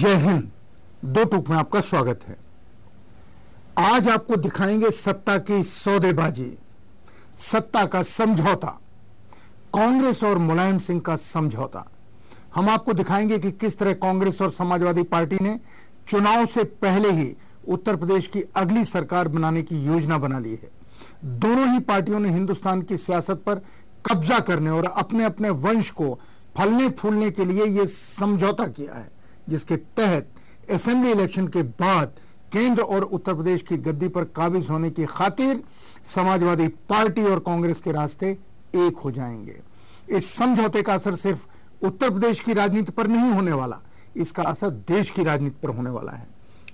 जय हिंद। दो टूक में आपका स्वागत है। आज आपको दिखाएंगे सत्ता की सौदेबाजी, सत्ता का समझौता, कांग्रेस और मुलायम सिंह का समझौता। हम आपको दिखाएंगे कि किस तरह कांग्रेस और समाजवादी पार्टी ने चुनाव से पहले ही उत्तर प्रदेश की अगली सरकार बनाने की योजना बना ली है। दोनों ही पार्टियों ने हिंदुस्तान की सियासत पर कब्जा करने और अपने अपने वंश को फलने फूलने के लिए यह समझौता किया है, जिसके तहत असेंबली इलेक्शन के बाद केंद्र और उत्तर प्रदेश की गद्दी पर काबिज होने की खातिर समाजवादी पार्टी और कांग्रेस के रास्ते एक हो जाएंगे। इस समझौते का असर सिर्फ उत्तर प्रदेश की राजनीति पर नहीं होने वाला, इसका असर देश की राजनीति पर होने वाला है।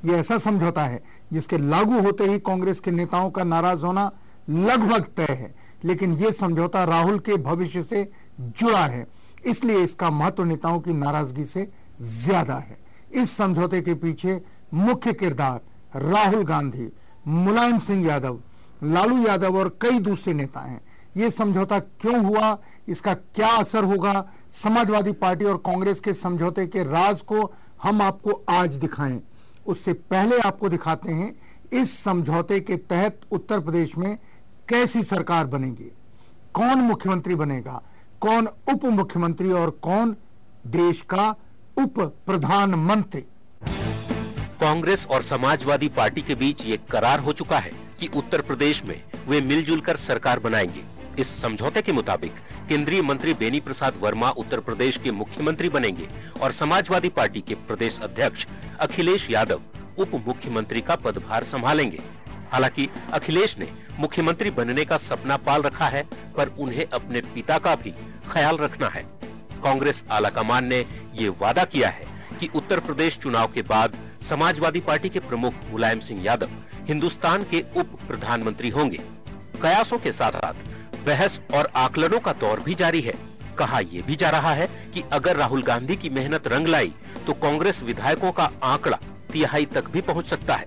यह ऐसा समझौता है जिसके लागू होते ही कांग्रेस के नेताओं का नाराज होना लगभग तय है, लेकिन यह समझौता राहुल के भविष्य से जुड़ा है, इसलिए इसका महत्व नेताओं की नाराजगी से ज्यादा है। इस समझौते के पीछे मुख्य किरदार राहुल गांधी, मुलायम सिंह यादव, लालू यादव और कई दूसरे नेता हैं। यह समझौता क्यों हुआ, इसका क्या असर होगा, समाजवादी पार्टी और कांग्रेस के समझौते के राज को हम आपको आज दिखाएं। उससे पहले आपको दिखाते हैं इस समझौते के तहत उत्तर प्रदेश में कैसी सरकार बनेगी, कौन मुख्यमंत्री बनेगा, कौन उप मुख्यमंत्री और कौन देश का उप प्रधानमंत्री। कांग्रेस और समाजवादी पार्टी के बीच ये करार हो चुका है कि उत्तर प्रदेश में वे मिलजुल कर सरकार बनाएंगे। इस समझौते के मुताबिक केंद्रीय मंत्री बेनी प्रसाद वर्मा उत्तर प्रदेश के मुख्यमंत्री बनेंगे और समाजवादी पार्टी के प्रदेश अध्यक्ष अखिलेश यादव उप मुख्यमंत्री का पदभार संभालेंगे। हालांकि अखिलेश ने मुख्यमंत्री बनने का सपना पाल रखा है, पर उन्हें अपने पिता का भी ख्याल रखना है। कांग्रेस आलाकमान ने ये वादा किया है कि उत्तर प्रदेश चुनाव के बाद समाजवादी पार्टी के प्रमुख मुलायम सिंह यादव हिंदुस्तान के उप प्रधानमंत्री होंगे। कयासों के साथ साथ बहस और आकलनों का दौर भी जारी है। कहा यह भी जा रहा है कि अगर राहुल गांधी की मेहनत रंग लाई तो कांग्रेस विधायकों का आंकड़ा 3/4 तक भी पहुंच सकता है।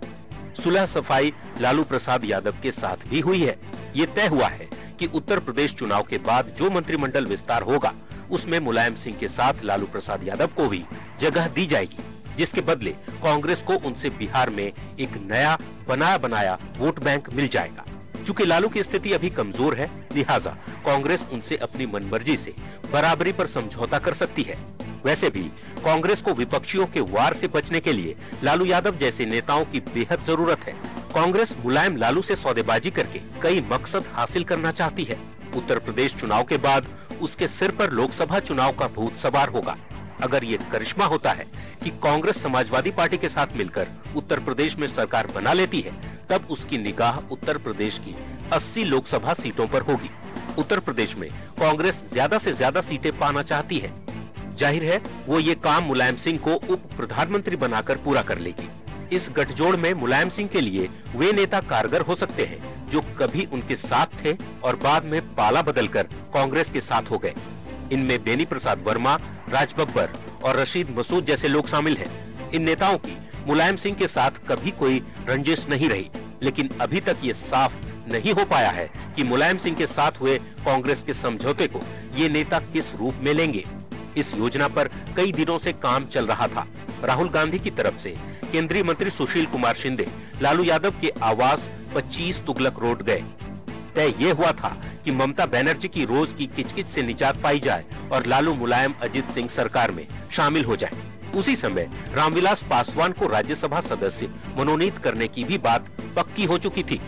सुलह सफाई लालू प्रसाद यादव के साथ भी हुई है। ये तय हुआ है कि उत्तर प्रदेश चुनाव के बाद जो मंत्रिमंडल विस्तार होगा उसमें मुलायम सिंह के साथ लालू प्रसाद यादव को भी जगह दी जाएगी, जिसके बदले कांग्रेस को उनसे बिहार में एक नया बनाया बनाया वोट बैंक मिल जाएगा। चूंकि लालू की स्थिति अभी कमजोर है, लिहाजा कांग्रेस उनसे अपनी मनमर्जी से बराबरी पर समझौता कर सकती है। वैसे भी कांग्रेस को विपक्षियों के वार से बचने के लिए लालू यादव जैसे नेताओं की बेहद जरूरत है। कांग्रेस मुलायम लालू से सौदेबाजी करके कई मकसद हासिल करना चाहती है। उत्तर प्रदेश चुनाव के बाद उसके सिर पर लोकसभा चुनाव का भूत सवार होगा। अगर ये करिश्मा होता है कि कांग्रेस समाजवादी पार्टी के साथ मिलकर उत्तर प्रदेश में सरकार बना लेती है, तब उसकी निगाह उत्तर प्रदेश की 80 लोकसभा सीटों पर होगी। उत्तर प्रदेश में कांग्रेस ज्यादा से ज्यादा सीटें पाना चाहती है। जाहिर है वो ये काम मुलायम सिंह को उप प्रधानमंत्री बनाकर पूरा कर लेगी। इस गठजोड़ में मुलायम सिंह के लिए वे नेता कारगर हो सकते हैं जो कभी उनके साथ थे और बाद में पाला बदलकर कांग्रेस के साथ हो गए। इनमें बेनी प्रसाद वर्मा, राज बब्बर और रशीद मसूद जैसे लोग शामिल हैं। इन नेताओं की मुलायम सिंह के साथ कभी कोई रंजिश नहीं रही, लेकिन अभी तक ये साफ नहीं हो पाया है कि मुलायम सिंह के साथ हुए कांग्रेस के समझौते को ये नेता किस रूप में लेंगे। इस योजना पर कई दिनों से काम चल रहा था। राहुल गांधी की तरफ से केंद्रीय मंत्री सुशील कुमार शिंदे लालू यादव के आवास 25 तुगलक रोड गए। तय ये हुआ था कि ममता बनर्जी की रोज की किचकिच से निजात पाई जाए और लालू मुलायम अजित सिंह सरकार में शामिल हो जाए। उसी समय रामविलास पासवान को राज्यसभा सदस्य मनोनीत करने की भी बात पक्की हो चुकी थी।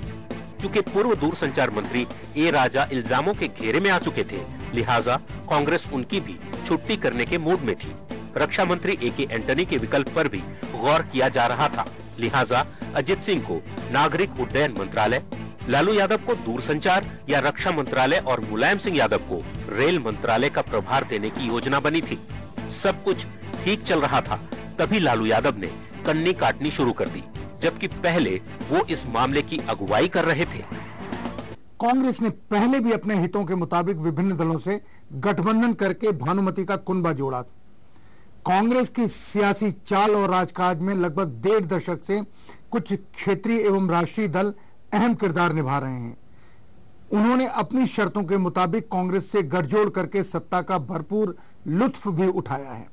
चूंकि पूर्व दूरसंचार मंत्री ए राजा इल्जामों के घेरे में आ चुके थे, लिहाजा कांग्रेस उनकी भी छुट्टी करने के मूड में थी। रक्षा मंत्री ए.के. एंटनी के विकल्प पर भी गौर किया जा रहा था, लिहाजा अजित सिंह को नागरिक उड्डयन मंत्रालय, लालू यादव को दूरसंचार या रक्षा मंत्रालय और मुलायम सिंह यादव को रेल मंत्रालय का प्रभार देने की योजना बनी थी। सब कुछ ठीक चल रहा था, तभी लालू यादव ने कन्नी काटनी शुरू कर दी, जबकि पहले वो इस मामले की अगुवाई कर रहे थे। कांग्रेस ने पहले भी अपने हितों के मुताबिक विभिन्न दलों से गठबंधन करके भानुमति का कुनबा जोड़ा था। कांग्रेस की सियासी चाल और राजकाज में लगभग 1.5 दशक से कुछ क्षेत्रीय एवं राष्ट्रीय दल अहम किरदार निभा रहे हैं। उन्होंने अपनी शर्तों के मुताबिक कांग्रेस से गठजोड़ करके सत्ता का भरपूर लुत्फ भी उठाया है।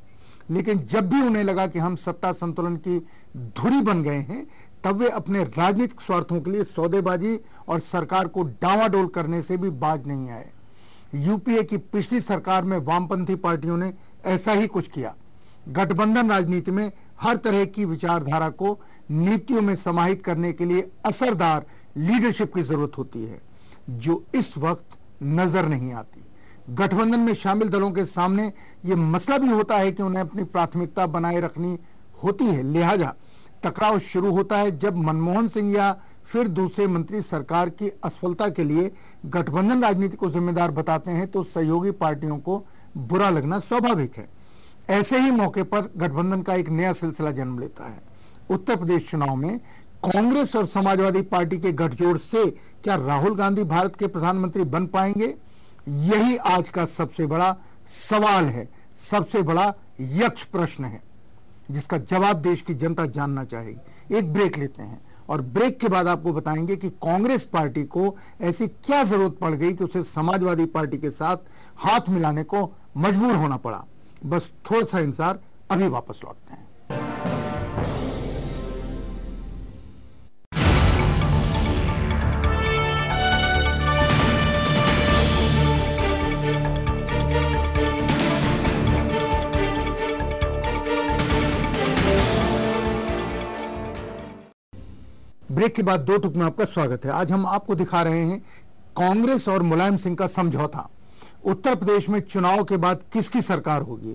लेकिन जब भी उन्हें लगा कि हम सत्ता संतुलन की धुरी बन गए हैं, तब वे अपने राजनीतिक स्वार्थों के लिए सौदेबाजी और सरकार को डांवाडोल करने से भी बाज नहीं आए। यूपीए की पिछली सरकार में वामपंथी पार्टियों ने ऐसा ही कुछ किया। गठबंधन राजनीति में हर तरह की विचारधारा को नीतियों में समाहित करने के लिए असरदार लीडरशिप की जरूरत होती है, जो इस वक्त नजर नहीं आती। गठबंधन में शामिल दलों के सामने यह मसला भी होता है कि उन्हें अपनी प्राथमिकता बनाए रखनी होती है, लिहाजा टकराव शुरू होता है जब मनमोहन सिंह या फिर दूसरे मंत्री सरकार की असफलता के लिए गठबंधन राजनीति को जिम्मेदार बताते हैं, तो सहयोगी पार्टियों को बुरा लगना स्वाभाविक है। ऐसे ही मौके पर गठबंधन का एक नया सिलसिला जन्म लेता है। उत्तर प्रदेश चुनाव में कांग्रेस और समाजवादी पार्टी के गठजोड़ से क्या राहुल गांधी भारत के प्रधानमंत्री बन पाएंगे? यही आज का सबसे बड़ा सवाल है, सबसे बड़ा यक्ष प्रश्न है, जिसका जवाब देश की जनता जानना चाहेगी। एक ब्रेक लेते हैं और ब्रेक के बाद आपको बताएंगे कि कांग्रेस पार्टी को ऐसी क्या जरूरत पड़ गई कि उसे समाजवादी पार्टी के साथ हाथ मिलाने को मजबूर होना पड़ा। बस थोड़ा सा इंतजार, अभी वापस लौटते हैं। ब्रेक के बाद दो टुक में आपका स्वागत है। आज हम आपको दिखा रहे हैं कांग्रेस और मुलायम सिंह का समझौता। उत्तर प्रदेश में चुनाव के बाद किसकी सरकार होगी,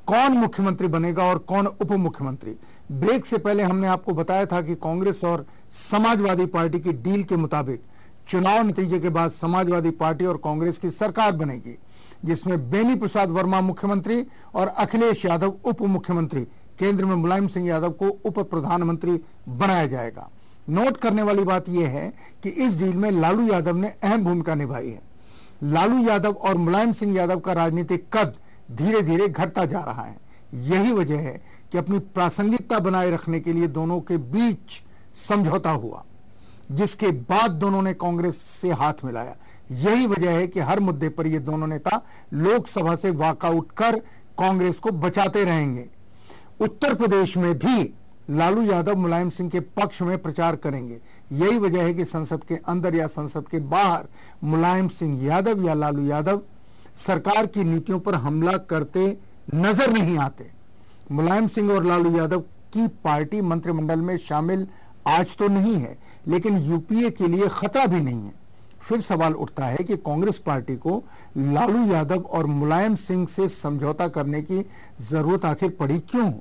कौन मुख्यमंत्री बनेगा और कौन उप मुख्यमंत्री। ब्रेक से पहले हमने आपको बताया था कि कांग्रेस और समाजवादी पार्टी की डील के मुताबिक चुनाव नतीजे के बाद समाजवादी पार्टी और कांग्रेस की सरकार बनेगी, जिसमें बेनी प्रसाद वर्मा मुख्यमंत्री और अखिलेश यादव उप मुख्यमंत्री, केंद्र में मुलायम सिंह यादव को उप प्रधानमंत्री बनाया जाएगा। नोट करने वाली बात यह है कि इस डील में लालू यादव ने अहम भूमिका निभाई है। लालू यादव और मुलायम सिंह यादव का राजनीतिक कद धीरे धीरे घटता जा रहा है। यही वजह है कि अपनी प्रासंगिकता बनाए रखने के लिए दोनों के बीच समझौता हुआ, जिसके बाद दोनों ने कांग्रेस से हाथ मिलाया। यही वजह है कि हर मुद्दे पर ये दोनों नेता लोकसभा से वॉकआउट कर कांग्रेस को बचाते रहेंगे। उत्तर प्रदेश में भी लालू यादव मुलायम सिंह के पक्ष में प्रचार करेंगे। यही वजह है कि संसद के अंदर या संसद के बाहर मुलायम सिंह यादव या लालू यादव सरकार की नीतियों पर हमला करते नजर नहीं आते। मुलायम सिंह और लालू यादव की पार्टी मंत्रिमंडल में शामिल आज तो नहीं है, लेकिन यूपीए के लिए खतरा भी नहीं है। फिर सवाल उठता है कि कांग्रेस पार्टी को लालू यादव और मुलायम सिंह से समझौता करने की जरूरत आखिर पड़ी क्यों?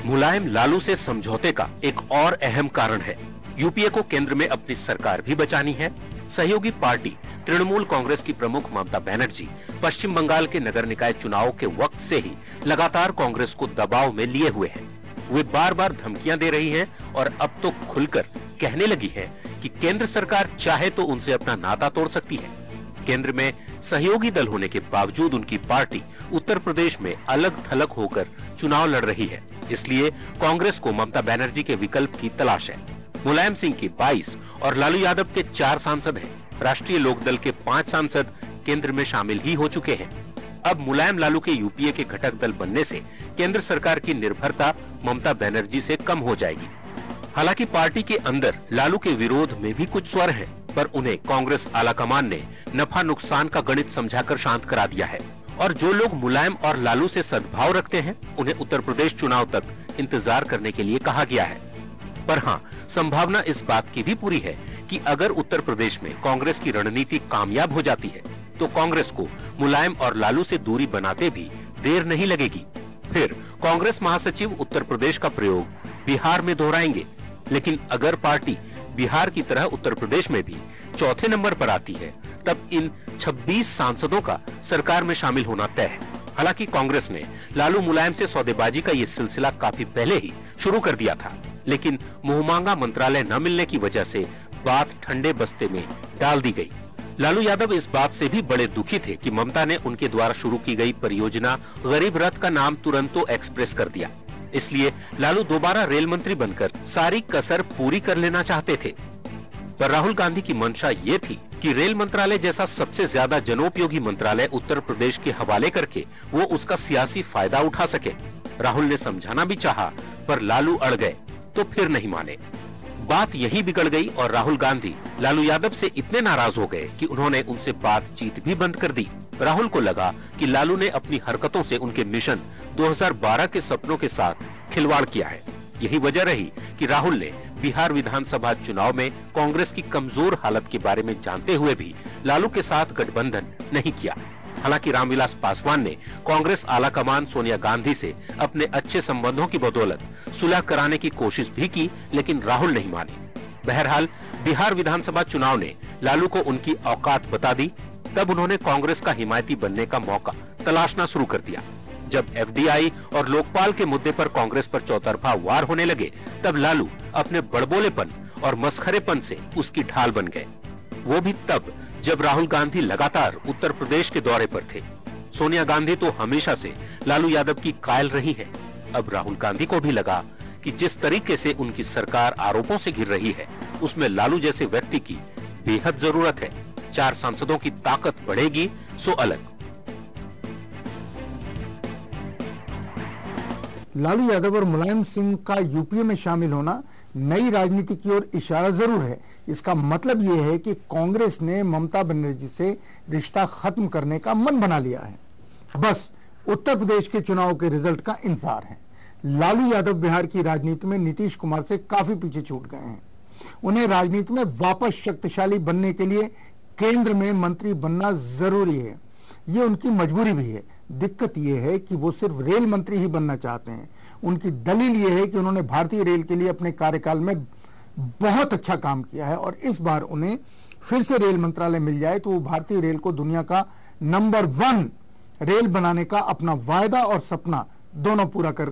मुलायम लालू से समझौते का एक और अहम कारण है, यूपीए को केंद्र में अपनी सरकार भी बचानी है। सहयोगी पार्टी तृणमूल कांग्रेस की प्रमुख ममता बनर्जी पश्चिम बंगाल के नगर निकाय चुनाव के वक्त से ही लगातार कांग्रेस को दबाव में लिए हुए हैं। वे बार बार धमकियां दे रही हैं और अब तो खुलकर कहने लगी है कि केंद्र सरकार चाहे तो उनसे अपना नाता तोड़ सकती है। केंद्र में सहयोगी दल होने के बावजूद उनकी पार्टी उत्तर प्रदेश में अलग थलग होकर चुनाव लड़ रही है। इसलिए कांग्रेस को ममता बनर्जी के विकल्प की तलाश है। मुलायम सिंह के 22 और लालू यादव के 4 सांसद हैं। राष्ट्रीय लोकदल के 5 सांसद केंद्र में शामिल ही हो चुके हैं। अब मुलायम लालू के यूपीए के घटक दल बनने से केंद्र सरकार की निर्भरता ममता बनर्जी से कम हो जाएगी। हालांकि पार्टी के अंदर लालू के विरोध में भी कुछ स्वर हैं, पर उन्हें कांग्रेस आलाकमान ने नफा नुकसान का गणित समझाकर शांत करा दिया है। और जो लोग मुलायम और लालू से सद्भाव रखते हैं, उन्हें उत्तर प्रदेश चुनाव तक इंतजार करने के लिए कहा गया है। पर हाँ, संभावना इस बात की भी पूरी है कि अगर उत्तर प्रदेश में कांग्रेस की रणनीति कामयाब हो जाती है, तो कांग्रेस को मुलायम और लालू से दूरी बनाते भी देर नहीं लगेगी। फिर कांग्रेस महासचिव उत्तर प्रदेश का प्रयोग बिहार में दोहराएंगे। लेकिन अगर पार्टी बिहार की तरह उत्तर प्रदेश में भी चौथे नंबर पर आती है, तब इन 26 सांसदों का सरकार में शामिल होना तय है। हालांकि कांग्रेस ने लालू मुलायम से सौदेबाजी का ये सिलसिला काफी पहले ही शुरू कर दिया था, लेकिन मुंहमांगा मंत्रालय न मिलने की वजह से बात ठंडे बस्ते में डाल दी गई। लालू यादव इस बात से भी बड़े दुखी थे कि ममता ने उनके द्वारा शुरू की गई परियोजना गरीब रथ का नाम तुरंतो एक्सप्रेस कर दिया। इसलिए लालू दोबारा रेल मंत्री बनकर सारी कसर पूरी कर लेना चाहते थे। पर राहुल गांधी की मंशा ये थी कि रेल मंत्रालय जैसा सबसे ज्यादा जनोपयोगी मंत्रालय उत्तर प्रदेश के हवाले करके वो उसका सियासी फायदा उठा सके। राहुल ने समझाना भी चाहा, पर लालू अड़ गए तो फिर नहीं माने। बात यही बिगड़ गई और राहुल गांधी लालू यादव से इतने नाराज हो गए कि उन्होंने उनसे बातचीत भी बंद कर दी। राहुल को लगा कि लालू ने अपनी हरकतों से उनके मिशन 2012 के सपनों के साथ खिलवाड़ किया है। यही वजह रही कि राहुल ने बिहार विधानसभा चुनाव में कांग्रेस की कमजोर हालत के बारे में जानते हुए भी लालू के साथ गठबंधन नहीं किया। हालांकि रामविलास पासवान ने कांग्रेस आलाकमान सोनिया गांधी से अपने अच्छे संबंधों की बदौलत सुलह कराने की कोशिश भी की, लेकिन राहुल नहीं माने। बहरहाल बिहार विधानसभा चुनाव ने लालू को उनकी औकात बता दी। तब उन्होंने कांग्रेस का हिमायती बनने का मौका तलाशना शुरू कर दिया। जब एफडीआई और लोकपाल के मुद्दे पर कांग्रेस पर चौतरफा वार होने लगे, तब लालू अपने बड़बोलेपन और मस्खरेपन से उसकी ढाल बन गए। वो भी तब जब राहुल गांधी लगातार उत्तर प्रदेश के दौरे पर थे। सोनिया गांधी तो हमेशा से लालू यादव की कायल रही है। अब राहुल गांधी को भी लगा कि जिस तरीके से उनकी सरकार आरोपों से घिर रही है, उसमें लालू जैसे व्यक्ति की बेहद जरूरत है। 4 सांसदों की ताकत बढ़ेगी सो अलग। लालू यादव और मुलायम सिंह का यूपीए में शामिल होना नई राजनीति की ओर इशारा जरूर है। इसका मतलब यह है कि कांग्रेस ने ममता बनर्जी से रिश्ता खत्म करने का मन बना लिया है। बस उत्तर प्रदेश के चुनाव के रिजल्ट का इंतजार है। लालू यादव बिहार की राजनीति में नीतीश कुमार से काफी पीछे छूट गए हैं। उन्हें राजनीति में वापस शक्तिशाली बनने के लिए केंद्र में मंत्री बनना जरूरी है। ये उनकी मजबूरी भी है। दिक्कत यह है कि वो सिर्फ रेल मंत्री ही बनना चाहते हैं। उनकी दलील यह है कि उन्होंने भारतीय रेल के लिए अपने कार्यकाल में बहुत अच्छा काम किया है और इस बार उन्हें फिर से रेल मंत्रालय मिल जाए तो वो भारतीय रेल को दुनिया का नंबर 1 रेल बनाने का अपना वायदा और सपना दोनों पूरा कर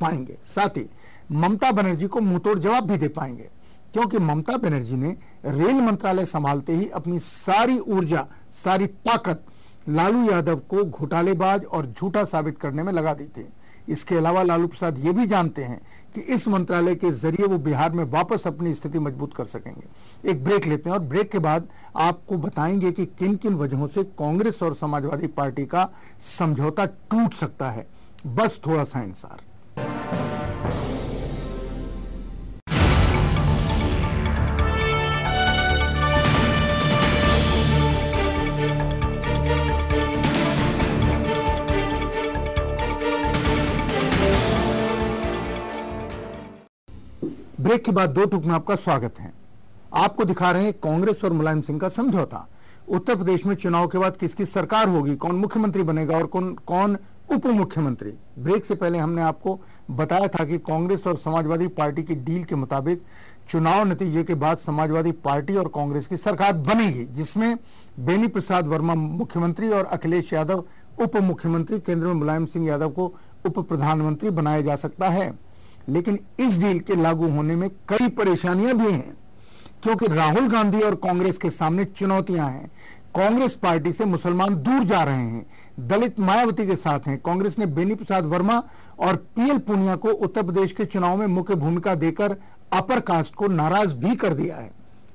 पाएंगे। साथ ही ममता बनर्जी को मुंहतोड़ जवाब भी दे पाएंगे, क्योंकि ममता बनर्जी ने रेल मंत्रालय संभालते ही अपनी सारी ऊर्जा, सारी ताकत लालू यादव को घोटालेबाज और झूठा साबित करने में लगा दी थी। इसके अलावा लालू प्रसाद ये भी जानते हैं कि इस मंत्रालय के जरिए वो बिहार में वापस अपनी स्थिति मजबूत कर सकेंगे। एक ब्रेक लेते हैं और ब्रेक के बाद आपको बताएंगे कि किन किन वजहों से कांग्रेस और समाजवादी पार्टी का समझौता टूट सकता है। बस थोड़ा सा इंतजार। ब्रेक के बाद 2 टूक में आपका स्वागत है। आपको दिखा रहे हैं कांग्रेस और मुलायम सिंह का समझौता। उत्तर प्रदेश में चुनाव के बाद किसकी सरकार होगी, कौन मुख्यमंत्री बनेगा और कौन उप मुख्यमंत्री। ब्रेक से पहले हमने आपको बताया था कि कांग्रेस और समाजवादी पार्टी की डील के मुताबिक चुनाव नतीजे के बाद समाजवादी पार्टी और कांग्रेस की सरकार बनेगी, जिसमें बेनी प्रसाद वर्मा मुख्यमंत्री और अखिलेश यादव उप मुख्यमंत्री, केंद्र में मुलायम सिंह यादव को उप प्रधानमंत्री बनाया जा सकता है। लेकिन इस डील के लागू होने में कई परेशानियां भी हैं, क्योंकि राहुल गांधी और कांग्रेस के सामने चुनौतियां हैं। कांग्रेस पार्टी से मुसलमान दूर जा रहे हैं, दलित मायावती के साथ हैं। कांग्रेस ने बेनी प्रसाद वर्मा और पीएल पूनिया को उत्तर प्रदेश के चुनाव में मुख्य भूमिका देकर अपर कास्ट को नाराज भी कर दिया है।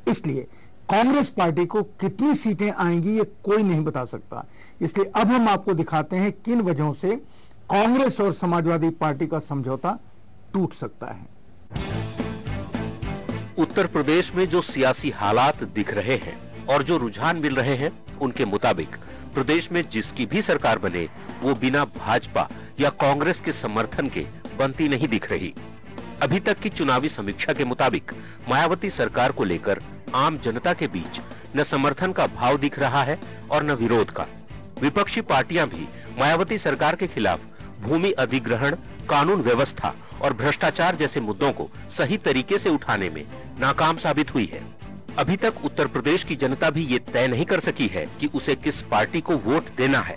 इसलिए कांग्रेस पार्टी को कितनी सीटें आएंगी ये कोई नहीं बता सकता। इसलिए अब हम आपको दिखाते हैं किन वजहों से कांग्रेस और समाजवादी पार्टी का समझौता टूट सकता है। उत्तर प्रदेश में जो सियासी हालात दिख रहे हैं और जो रुझान मिल रहे हैं, उनके मुताबिक प्रदेश में जिसकी भी सरकार बने वो बिना भाजपा या कांग्रेस के समर्थन के बनती नहीं दिख रही। अभी तक की चुनावी समीक्षा के मुताबिक मायावती सरकार को लेकर आम जनता के बीच न समर्थन का भाव दिख रहा है और न विरोध का। विपक्षी पार्टियां भी मायावती सरकार के खिलाफ भूमि अधिग्रहण, कानून व्यवस्था और भ्रष्टाचार जैसे मुद्दों को सही तरीके से उठाने में नाकाम साबित हुई है। अभी तक उत्तर प्रदेश की जनता भी ये तय नहीं कर सकी है कि उसे किस पार्टी को वोट देना है।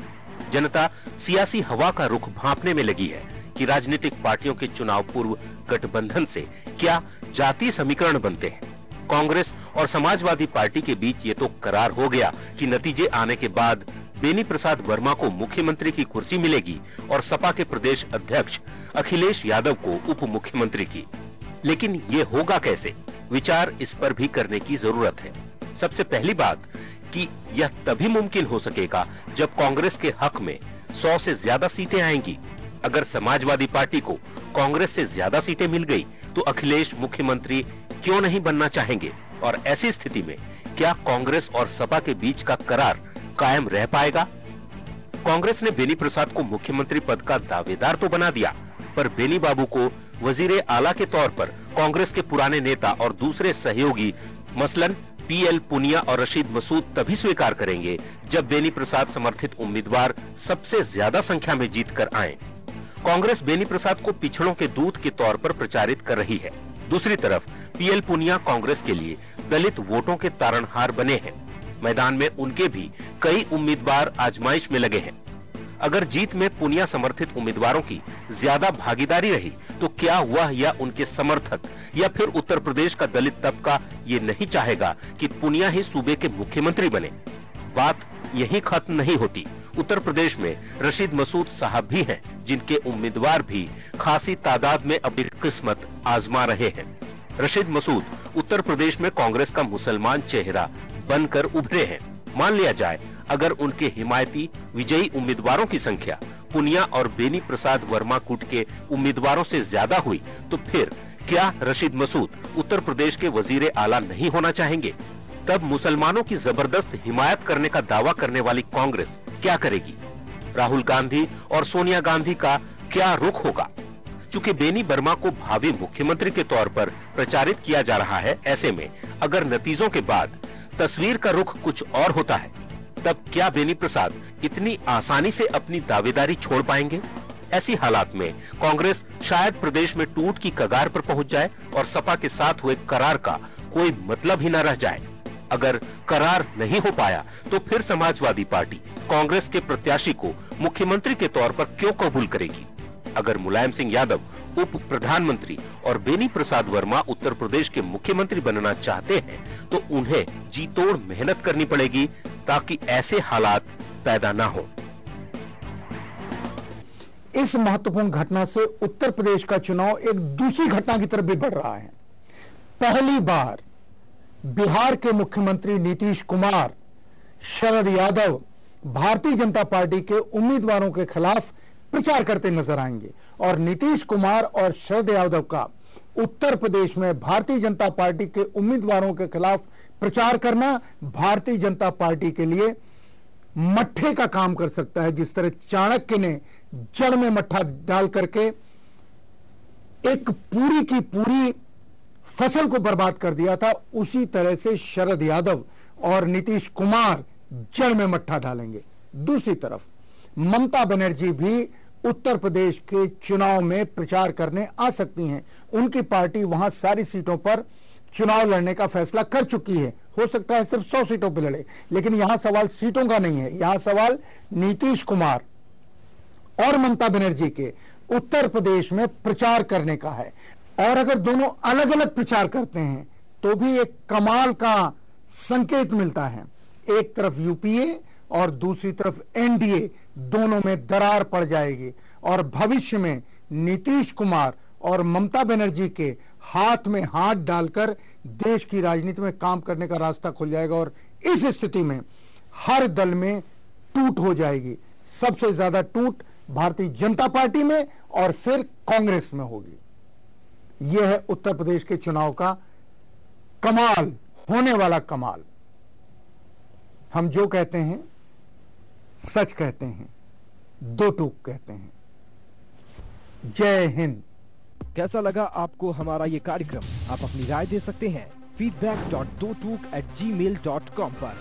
जनता सियासी हवा का रुख भांपने में लगी है कि राजनीतिक पार्टियों के चुनाव पूर्व गठबंधन से क्या जातीय समीकरण बनते हैं। कांग्रेस और समाजवादी पार्टी के बीच ये तो करार हो गया कि नतीजे आने के बाद बेनी प्रसाद वर्मा को मुख्यमंत्री की कुर्सी मिलेगी और सपा के प्रदेश अध्यक्ष अखिलेश यादव को उप मुख्यमंत्री की। लेकिन ये होगा कैसे, विचार इस पर भी करने की जरूरत है। सबसे पहली बात कि यह तभी मुमकिन हो सकेगा जब कांग्रेस के हक में 100 से ज्यादा सीटें आएंगी। अगर समाजवादी पार्टी को कांग्रेस से ज्यादा सीटें मिल गई तो अखिलेश मुख्यमंत्री क्यों नहीं बनना चाहेंगे, और ऐसी स्थिति में क्या कांग्रेस और सपा के बीच का करार कायम रह पाएगा? कांग्रेस ने बेनी प्रसाद को मुख्यमंत्री पद का दावेदार तो बना दिया, पर बेनी बाबू को वजीर आला के तौर पर कांग्रेस के पुराने नेता और दूसरे सहयोगी मसलन पीएल पुनिया और रशीद मसूद तभी स्वीकार करेंगे जब बेनी प्रसाद समर्थित उम्मीदवार सबसे ज्यादा संख्या में जीत कर आए। कांग्रेस बेनी प्रसाद को पिछड़ों के दूत के तौर पर प्रचारित कर रही है। दूसरी तरफ पीएल पुनिया कांग्रेस के लिए दलित वोटों के तारणहार बने हैं। मैदान में उनके भी कई उम्मीदवार आजमाइश में लगे हैं। अगर जीत में पुनिया समर्थित उम्मीदवारों की ज्यादा भागीदारी रही तो क्या वह या उनके समर्थक या फिर उत्तर प्रदेश का दलित तबका ये नहीं चाहेगा कि पुनिया ही सूबे के मुख्यमंत्री बने? बात यही खत्म नहीं होती। उत्तर प्रदेश में रशीद मसूद साहब भी हैं, जिनके उम्मीदवार भी खासी तादाद में अपनी किस्मत आजमा रहे हैं। रशीद मसूद उत्तर प्रदेश में कांग्रेस का मुसलमान चेहरा बनकर उभरे हैं। मान लिया जाए अगर उनके हिमायती विजयी उम्मीदवारों की संख्या पुनिया और बेनी प्रसाद वर्मा गुट के उम्मीदवारों से ज्यादा हुई तो फिर क्या रशीद मसूद उत्तर प्रदेश के वजीर आला नहीं होना चाहेंगे? तब मुसलमानों की जबरदस्त हिमायत करने का दावा करने वाली कांग्रेस क्या करेगी? राहुल गांधी और सोनिया गांधी का क्या रुख होगा? चूंकि बेनी वर्मा को भावी मुख्यमंत्री के तौर पर प्रचारित किया जा रहा है, ऐसे में अगर नतीजों के बाद तस्वीर का रुख कुछ और होता है, तब क्या बेनी प्रसाद इतनी आसानी से अपनी दावेदारी छोड़ पाएंगे? ऐसी हालात में कांग्रेस शायद प्रदेश में टूट की कगार पर पहुंच जाए और सपा के साथ हुए करार का कोई मतलब ही न रह जाए। अगर करार नहीं हो पाया तो फिर समाजवादी पार्टी कांग्रेस के प्रत्याशी को मुख्यमंत्री के तौर पर क्यों कबूल करेगी? अगर मुलायम सिंह यादव उप प्रधानमंत्री और बेनी प्रसाद वर्मा उत्तर प्रदेश के मुख्यमंत्री बनना चाहते हैं तो उन्हें जी तोड़ मेहनत करनी पड़ेगी ताकि ऐसे हालात पैदा ना हो। इस महत्वपूर्ण घटना से उत्तर प्रदेश का चुनाव एक दूसरी घटना की तरफ भी बढ़ रहा है। पहली बार बिहार के मुख्यमंत्री नीतीश कुमार शरद यादव भारतीय जनता पार्टी के उम्मीदवारों के खिलाफ प्रचार करते नजर आएंगे और नीतीश कुमार और शरद यादव का उत्तर प्रदेश में भारतीय जनता पार्टी के उम्मीदवारों के खिलाफ प्रचार करना भारतीय जनता पार्टी के लिए मट्ठे का काम कर सकता है। जिस तरह चाणक्य ने जड़ में मट्ठा डाल करके एक पूरी की पूरी फसल को बर्बाद कर दिया था, उसी तरह से शरद यादव और नीतीश कुमार जड़ में मट्ठा डालेंगे। दूसरी तरफ ममता बनर्जी भी उत्तर प्रदेश के चुनाव में प्रचार करने आ सकती हैं। उनकी पार्टी वहां सारी सीटों पर चुनाव लड़ने का फैसला कर चुकी है। हो सकता है सिर्फ 100 सीटों पर लड़े, लेकिन यहां सवाल सीटों का नहीं है, यहां सवाल नीतीश कुमार और ममता बनर्जी के उत्तर प्रदेश में प्रचार करने का है। और अगर दोनों अलग अलग प्रचार करते हैं तो भी एक कमाल का संकेत मिलता है। एक तरफ यूपीए और दूसरी तरफ एनडीए, दोनों में दरार पड़ जाएगी और भविष्य में नीतीश कुमार और ममता बनर्जी के हाथ में हाथ डालकर देश की राजनीति में काम करने का रास्ता खुल जाएगा और इस स्थिति में हर दल में टूट हो जाएगी। सबसे ज्यादा टूट भारतीय जनता पार्टी में और फिर कांग्रेस में होगी। यह है उत्तर प्रदेश के चुनाव का कमाल, होने वाला कमाल। हम जो कहते हैं सच कहते हैं, दो टूक कहते हैं। जय हिंद। कैसा लगा आपको हमारा ये कार्यक्रम? आप अपनी राय दे सकते हैं feedback.dotook@gmail.com पर।